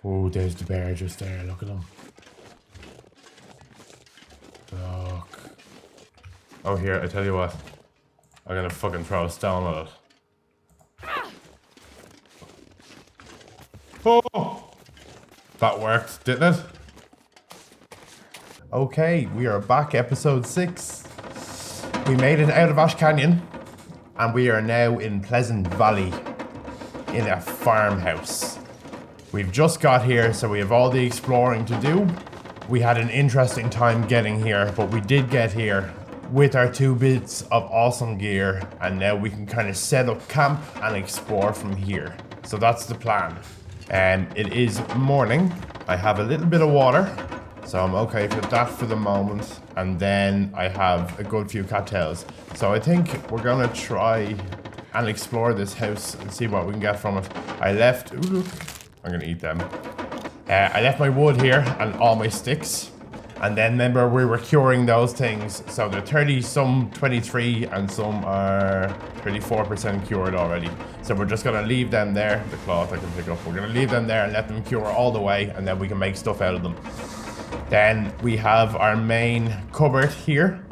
Oh, there's the bear just there. Look at him. Look. Oh, here, I tell you what. I'm gonna fucking throw a stone at it. Oh! That worked, didn't it? Okay, we are back, episode 6. We made it out of Ash Canyon, and we are now in Pleasant Valley, in a farmhouse. We've just got here, so we have all the exploring to do. We had an interesting time getting here, but we did get here with our 2 bits of awesome gear, and now we can kind of set up camp and explore from here. So that's the plan. It is morning. I have a little bit of water, so I'm okay for that for the moment. And then I have a good few cattails. So I think we're gonna try and explore this house and see what we can get from it. I left, ooh, look, I'm gonna eat them. I left my wood here and all my sticks. And then remember we were curing those things. So they're 30, some 23, and some are 34% cured already. So we're just gonna leave them there. The cloth I can pick up. We're gonna leave them there and let them cure all the way, and then we can make stuff out of them. Then we have our main cupboard here.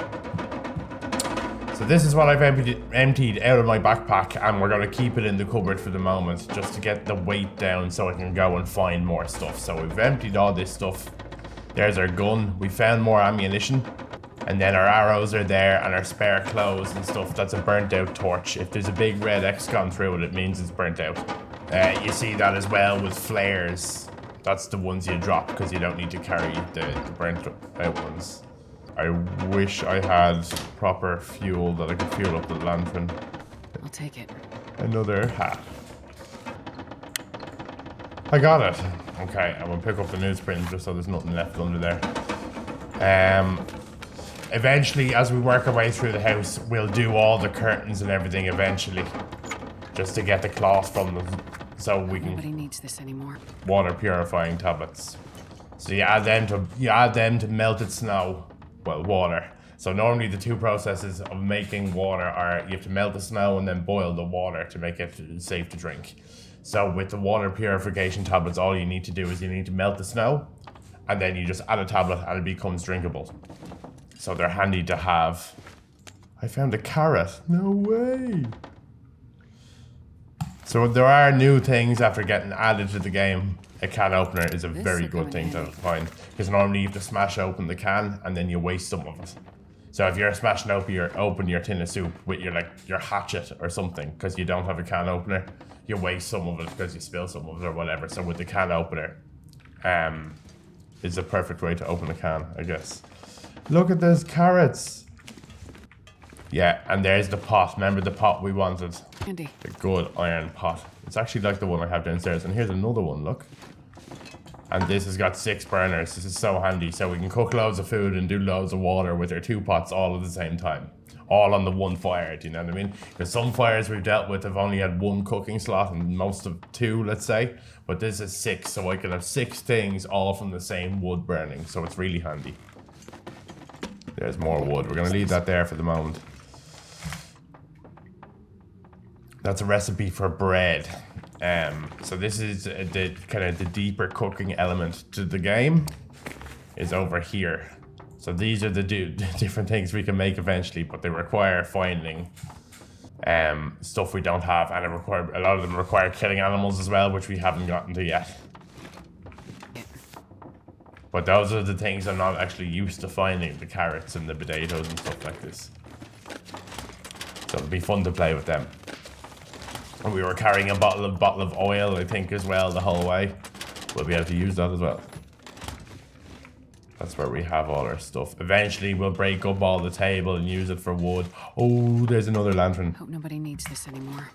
So this is what I've emptied out of my backpack, and we're gonna keep it in the cupboard for the moment, just to get the weight down so I can go and find more stuff. So we've emptied all this stuff. There's our gun. We found more ammunition. And then our arrows are there, and our spare clothes and stuff. That's a burnt out torch. If there's a big red X gone through it, it means it's burnt out. You see that as well with flares. That's the ones you drop because you don't need to carry the burnt out ones. I wish I had proper fuel that I could fuel up the lantern. I'll take it. Another hat. I got it. Okay, I'm gonna pick up the newsprint just so there's nothing left under there. Eventually, as we work our way through the house, we'll do all the curtains and everything eventually. Just to get the cloth from them so we can... Nobody needs this anymore. Water purifying tablets. So you add them to melted snow. Well, water. So normally the 2 processes of making water are you have to melt the snow and then boil the water to make it safe to drink. So with the water purification tablets, all you need to do is you need to melt the snow, and then you just add a tablet and it becomes drinkable. So they're handy to have. I found a carrot. No way. So there are new things after getting added to the game. A can opener is a very good thing to find, because normally you have to smash open the can and then you waste some of it. So if you're smashing open your tin of soup with your hatchet or something, because you don't have a can opener, you waste some of it because you spill some of it or whatever. So with the can opener, is the perfect way to open a can, I guess. Look at those carrots. Yeah, and there's the pot. Remember the pot we wanted? Andy. The good iron pot. It's actually like the one I have downstairs. And here's another one, look. And this has got 6 burners. This is so handy. So we can cook loads of food and do loads of water with our 2 pots all at the same time. All on the one fire, do you know what I mean? Because some fires we've dealt with have only had 1 cooking slot and most of 2, let's say. But this is 6, so I can have 6 things all from the same wood burning. So it's really handy. There's more wood. We're going to leave that there for the moment. That's a recipe for bread. So this is the kind of the deeper cooking element to the game is over here. So these are the different things we can make eventually, but they require finding stuff we don't have, and a lot of them require killing animals as well, which we haven't gotten to yet. But those are the things I'm not actually used to finding, the carrots and the potatoes and stuff like this. So it'll be fun to play with them. And we were carrying a bottle of oil, I think, as well the whole way. We'll be able to use that as well. That's where we have all our stuff. Eventually, we'll break up all the table and use it for wood. Oh, there's another lantern. Hope nobody needs this anymore.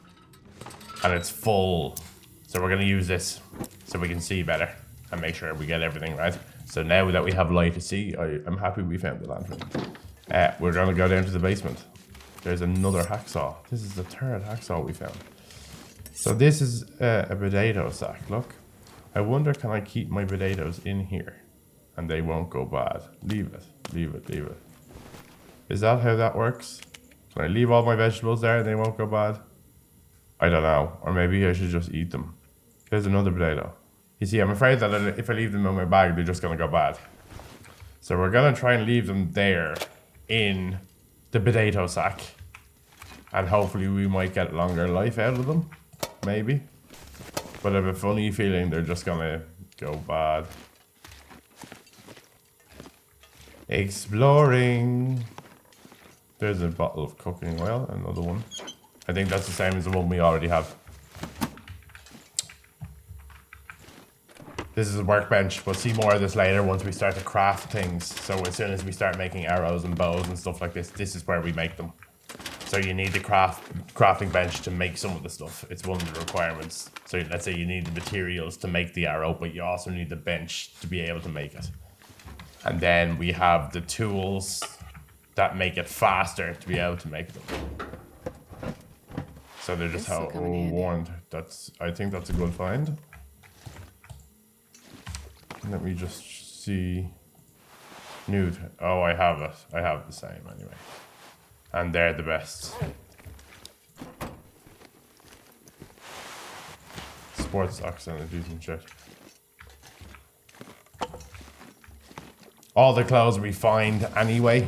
And it's full. So we're going to use this so we can see better and make sure we get everything right. So now that we have light to see, I'm happy we found the lantern. We're going to go down to the basement. There's another hacksaw. This is the 3rd hacksaw we found. So this is a potato sack, look. I wonder, can I keep my potatoes in here and they won't go bad? Leave it, leave it, leave it. Is that how that works? Can I leave all my vegetables there and they won't go bad? I don't know. Or maybe I should just eat them. There's another potato. You see, I'm afraid that if I leave them in my bag, they're just going to go bad. So we're going to try and leave them there in the potato sack. And hopefully we might get longer life out of them. Maybe. But I have a funny feeling they're just going to go bad. Exploring. There's a bottle of cooking oil, another one. I think that's the same as the one we already have. This is a workbench. We'll see more of this later once we start to craft things. So as soon as we start making arrows and bows and stuff like this, this is where we make them. So you need the crafting bench to make some of the stuff. It's one of the requirements. So let's say you need the materials to make the arrow, but you also need the bench to be able to make it. And then we have the tools that make it faster to be able to make them. So they're just how warned. I think that's a good find. Let me just see. Nude. Oh, I have it. I have the same anyway. And they're the best. Sports socks and a decent shirt. All the clothes we find anyway.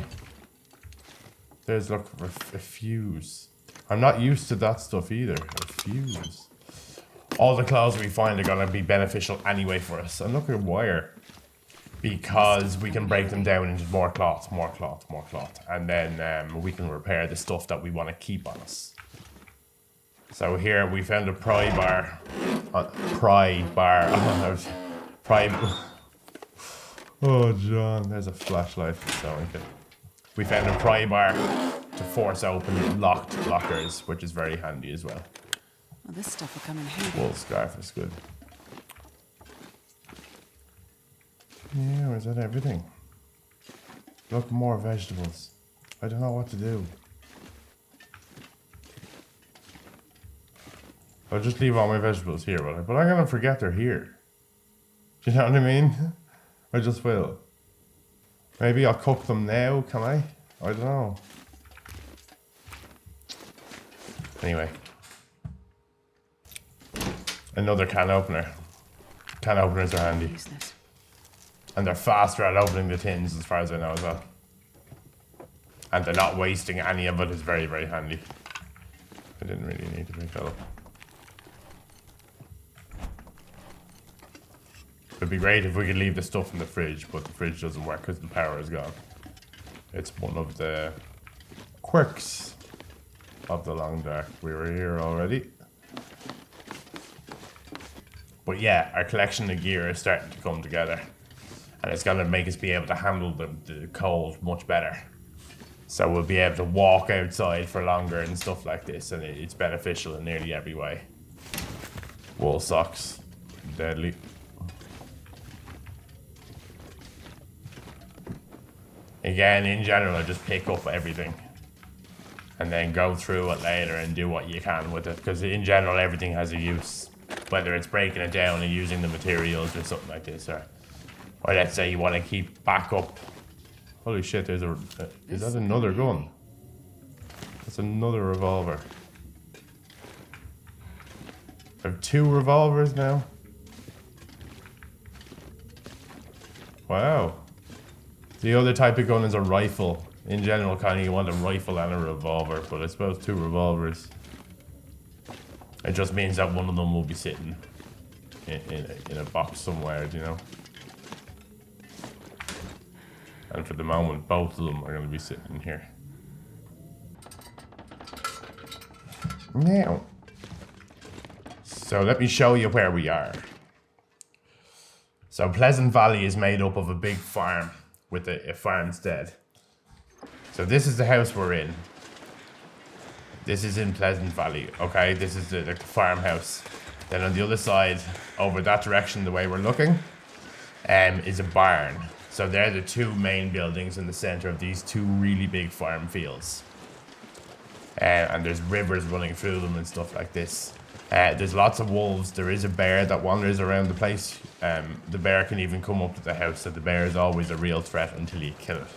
There's, look, a fuse. I'm not used to that stuff either. A fuse. All the clothes we find are going to be beneficial anyway for us. And look at wire. Because we can break them down into more cloth. And then we can repair the stuff that we want to keep on us. So here we found a pry bar. Oh, John, there's a flashlight. So we found a pry bar to force open locked lockers, which is very handy as well. Well, this stuff will come in handy. Wool scarf is good. Yeah, is that everything? Look, more vegetables. I don't know what to do. I'll just leave all my vegetables here, will I? But I'm gonna forget they're here. Do you know what I mean? I just will. Maybe I'll cook them now, can I? I don't know. Anyway. Another can opener. Can openers are handy. Useless. And they're faster at opening the tins, as far as I know as well. And they're not wasting any of it. Is very, very handy. I didn't really need to make that up. It'd be great if we could leave the stuff in the fridge, but the fridge doesn't work because the power is gone. It's one of the quirks of the long dark. We were here already. But yeah, our collection of gear is starting to come together. And it's going to make us be able to handle the cold much better. So we'll be able to walk outside for longer and stuff like this. And it's beneficial in nearly every way. Wool socks. Deadly. Again, in general, just pick up everything. And then go through it later and do what you can with it. Because in general, everything has a use. Whether it's breaking it down and using the materials or something like this. Or let's say you want to keep backup. Holy shit, there's a... is that another gun? That's another revolver. I have 2 revolvers now. Wow. The other type of gun is a rifle. In general, kind of you want a rifle and a revolver, but I suppose 2 revolvers. It just means that one of them will be sitting in a box somewhere, you know. And for the moment, both of them are going to be sitting here. Now, so let me show you where we are. So Pleasant Valley is made up of a big farm with a farmstead. So this is the house we're in. This is in Pleasant Valley, okay? This is the farmhouse. Then on the other side, over that direction, the way we're looking, is a barn. So they're the 2 main buildings in the center of these 2 really big farm fields. And there's rivers running through them and stuff like this. There's lots of wolves. There is a bear that wanders around the place. The bear can even come up to the house, so the bear is always a real threat until you kill it.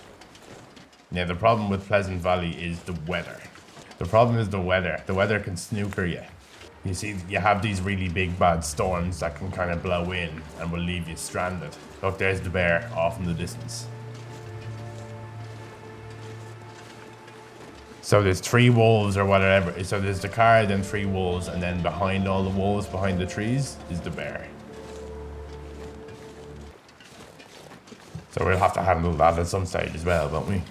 Now the problem with Pleasant Valley is the weather. The problem is the weather. The weather can snooker you. You see, you have these really big bad storms that can kind of blow in and will leave you stranded. Look, there's the bear off in the distance. So there's 3 wolves or whatever. So there's the car, then 3 wolves, and then behind all the wolves, behind the trees, is the bear. So we'll have to handle that at some stage as well, won't we?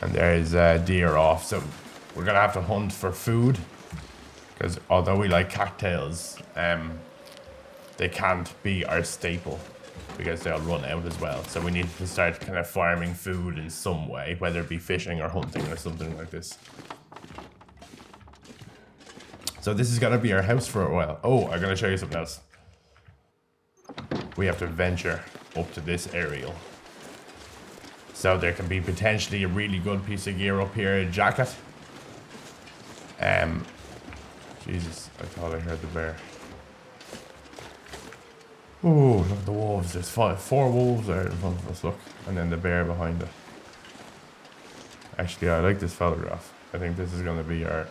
And there's deer off, so we're gonna have to hunt for food. Because although we like cattails, they can't be our staple. Because they'll run out as well. So we need to start kind of farming food in some way, whether it be fishing or hunting or something like this. So this is gonna be our house for a while. Oh, I'm gonna show you something else. We have to venture up to this aerial. So there can be potentially a really good piece of gear up here, a jacket. Jesus, I thought I heard the bear. Oh, look at the wolves. There's 4 wolves there in front of us, look. And then the bear behind it. Actually, I like this photograph. I think this is going to be our...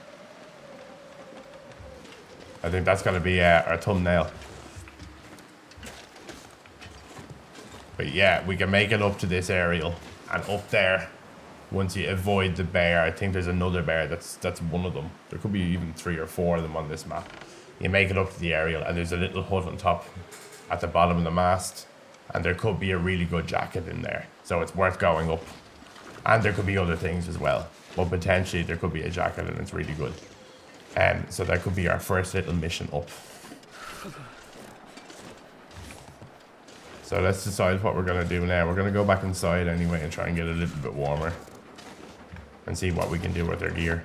I think that's going to be our thumbnail. But yeah, we can make it up to this aerial. And up there, once you avoid the bear, I think there's another bear. That's one of them. There could be even 3 or 4 of them on this map. You make it up to the aerial, and there's a little hut on top at the bottom of the mast, and there could be a really good jacket in there, so it's worth going up. And there could be other things as well, but potentially there could be a jacket and it's really good. So that could be our first little mission up. So let's decide what we're gonna do now. We're gonna go back inside anyway and try and get a little bit warmer and see what we can do with our gear.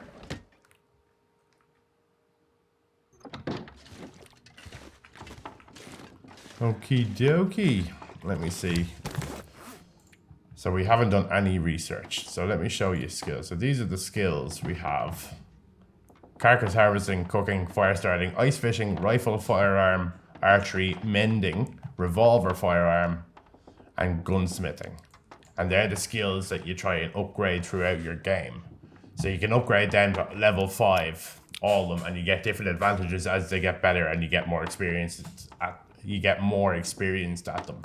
Okie dokie. Let me see. So we haven't done any research. So let me show you skills. So these are the skills we have. Carcass harvesting, cooking, fire starting, ice fishing, rifle firearm, archery, mending, revolver firearm, and gunsmithing. And they're the skills that you try and upgrade throughout your game. So you can upgrade them to level 5, all of them, and you get different advantages as they get better and you get more experienced at them.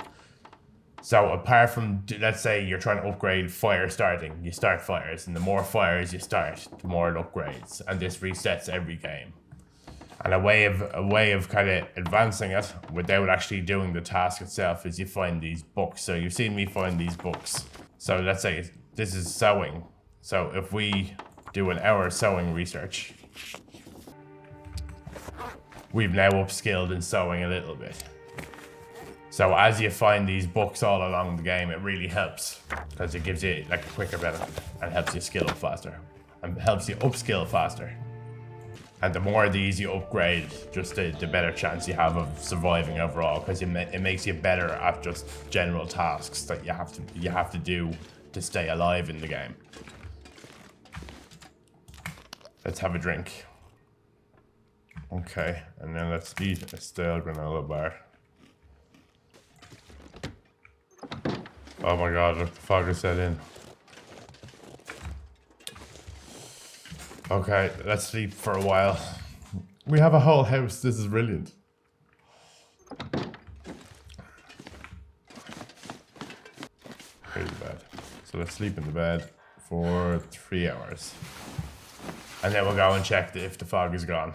So apart from, let's say you're trying to upgrade fire starting, you start fires, and the more fires you start, the more it upgrades, and this resets every game. And a way of kind of advancing it without actually doing the task itself is you find these books. So you've seen me find these books. So let's say this is sewing. So if we do an hour sewing research, we've now upskilled in sewing a little bit. So as you find these books all along the game, it really helps because it gives you like a quicker benefit and helps you skill up faster and helps you upskill faster. And the more of these you upgrade, just the better chance you have of surviving overall, because it makes you better at just general tasks that you have to do to stay alive in the game. Let's have a drink. Okay, and then let's eat a stale granola bar. Oh my god, look, the fog is set in. Okay, let's sleep for a while. We have a whole house, this is brilliant. Here's the bed. So let's sleep in the bed for 3 hours. And then we'll go and check if the fog is gone.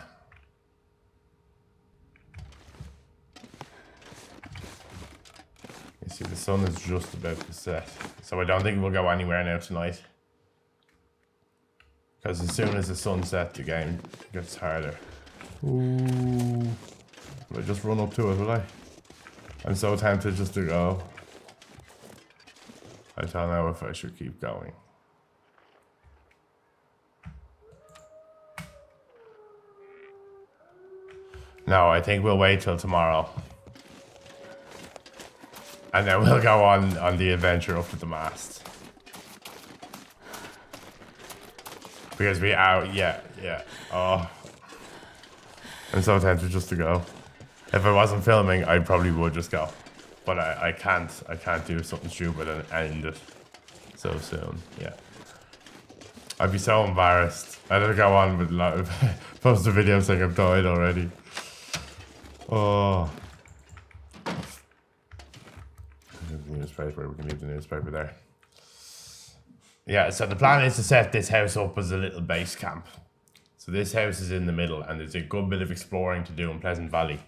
You see, the sun is just about to set. So I don't think we'll go anywhere now tonight. Because as soon as the sun sets, the game gets harder. Ooh. Will I just run up to it, will I? I'm so tempted just to go. I don't know if I should keep going. No, I think we'll wait till tomorrow. And then we'll go on the adventure up to the mast. Because yeah. Oh. I'm so tempted just to go. If I wasn't filming, I probably would just go. But I can't do something stupid and end it so soon, yeah. I'd be so embarrassed. I don't go on with post a video saying I've died already. Oh. The newspaper, we can leave the newspaper there. Yeah, so the plan is to set this house up as a little base camp. So this house is in the middle and there's a good bit of exploring to do in Pleasant Valley.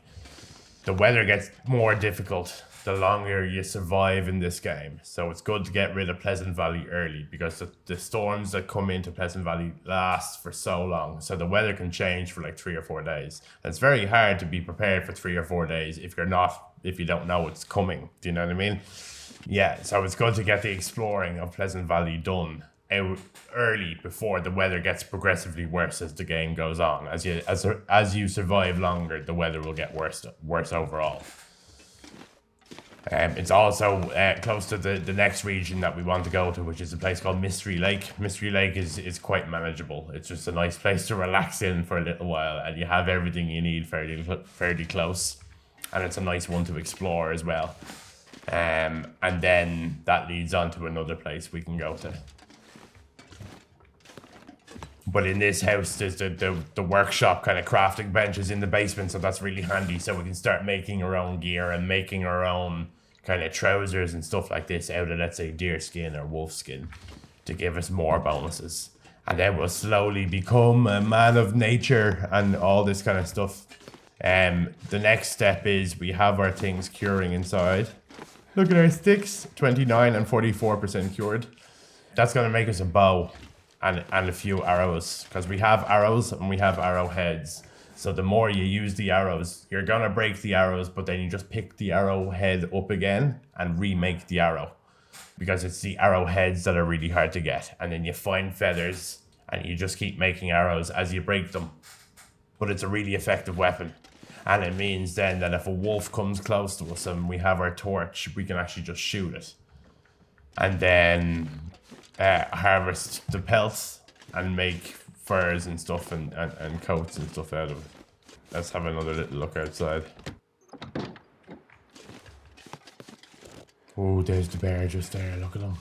The weather gets more difficult the longer you survive in this game. So it's good to get rid of Pleasant Valley early because the storms that come into Pleasant Valley last for so long. So the weather can change for like 3 or 4 days. And it's very hard to be prepared for 3 or 4 days if you don't know it's coming. Do you know what I mean? Yeah, so it's good to get the exploring of Pleasant Valley done out early before the weather gets progressively worse as the game goes on. As you survive longer, the weather will get worse overall. It's also close to the next region that we want to go to, which is a place called Mystery Lake. Mystery Lake is quite manageable. It's just a nice place to relax in for a little while, and you have everything you need fairly close. And it's a nice one to explore as well. And then that leads on to another place we can go to. But in this house, there's the workshop kind of crafting benches in the basement, so that's really handy. So we can start making our own gear and making our own kind of trousers and stuff like this out of, let's say, deer skin or wolf skin to give us more bonuses. And then we'll slowly become a man of nature and all this kind of stuff. The next step is we have our things curing inside. Look at our sticks, 29 and 44% cured. That's going to make us a bow and a few arrows, because we have arrows and we have arrowheads. So the more you use the arrows, you're going to break the arrows, but then you just pick the arrowhead up again and remake the arrow, because it's the arrowheads that are really hard to get. And then you find feathers and you just keep making arrows as you break them. But it's a really effective weapon. And it means then that if a wolf comes close to us and we have our torch, we can actually just shoot it. And then harvest the pelts and make furs and stuff and coats and stuff out of it. Let's have another little look outside. Oh, there's the bear just there. Look at him.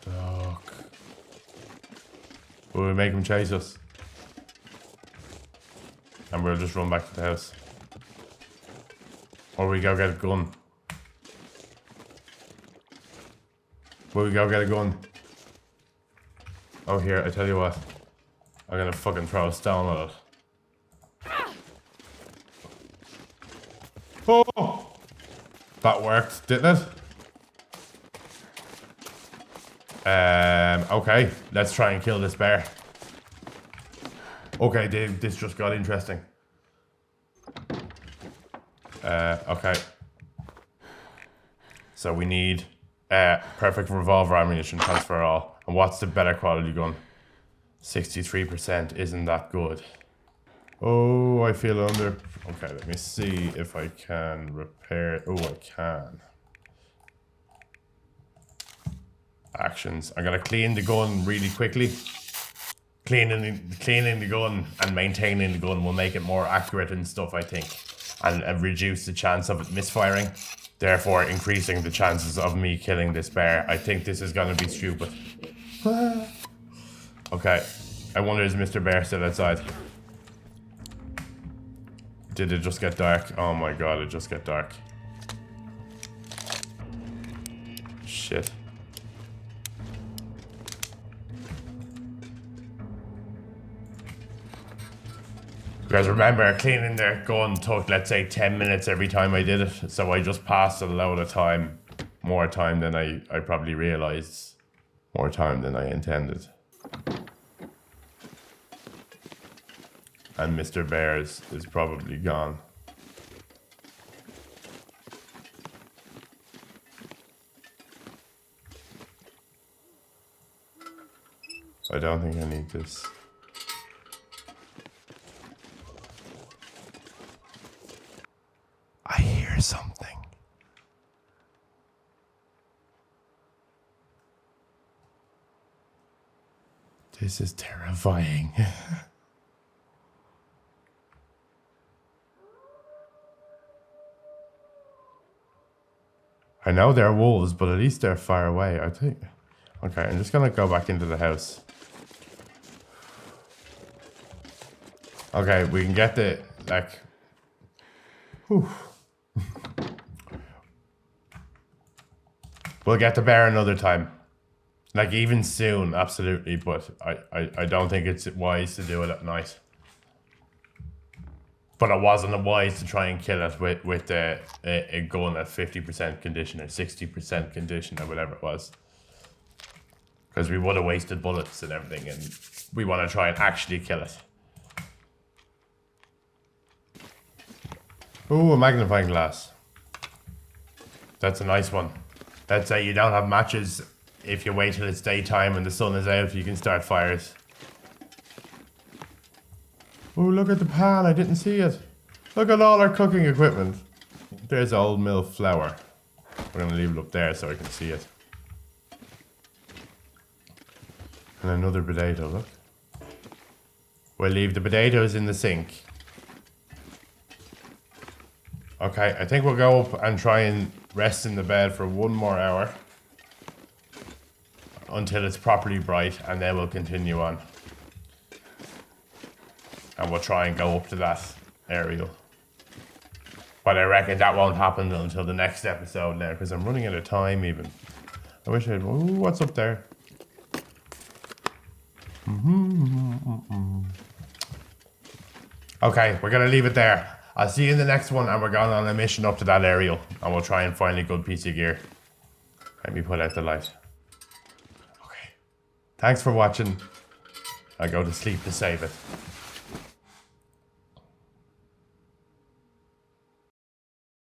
Look. Will we make him chase us? And we'll just run back to the house. Or we go get a gun. Will we go get a gun? Oh, here, I tell you what. I'm gonna fucking throw a stone at it. Oh! That worked, didn't it? Okay, let's try and kill this bear. Okay, Dave, this just got interesting. Okay. So we need perfect revolver ammunition, transfer all. And what's the better quality gun? 63% isn't that good. Oh, I feel under... Okay, let me see if I can repair... Oh, I can. Actions. I'm gonna clean the gun really quickly. Cleaning the gun and maintaining the gun will make it more accurate and stuff, I think. And reduce the chance of it misfiring. Therefore, increasing the chances of me killing this bear. I think this is gonna be stupid. Okay. I wonder, is Mr. Bear still outside? Did it just get dark? Oh my god, it just got dark. Shit. Because remember, cleaning the gun took, let's say, 10 minutes every time I did it. So I just passed a load of time. More time than I probably realized. More time than I intended. And Mr. Bears is probably gone. I don't think I need this. I hear something. This is terrifying. I know they're wolves, but at least they're far away, I think. Okay, I'm just gonna go back into the house. Okay, we can get the, like... Whew. We'll get the bear another time. Like, even soon, absolutely, but I don't think it's wise to do it at night. But it wasn't wise to try and kill it with a gun at 50% condition or 60% condition or whatever it was. Because we would have wasted bullets and everything, and we want to try and actually kill it. Ooh, a magnifying glass. That's a nice one. Let's say you don't have matches. If you wait till it's daytime and the sun is out, you can start fires. Ooh, look at the pan. I didn't see it. Look at all our cooking equipment. There's old mill flour. We're going to leave it up there so I can see it. And another potato, look. We'll leave the potatoes in the sink. Okay, I think we'll go up and try and rest in the bed for 1 more hour. Until it's properly bright, and then we'll continue on. And we'll try and go up to that aerial. But I reckon that won't happen until the next episode now, because I'm running out of time even. I wish I'd... Ooh, what's up there? Okay, we're going to leave it there. I'll see you in the next one, and we're going on a mission up to that aerial. And we'll try and find a good piece of gear. Let me put out the light. Okay. Thanks for watching. I'll go to sleep to save it.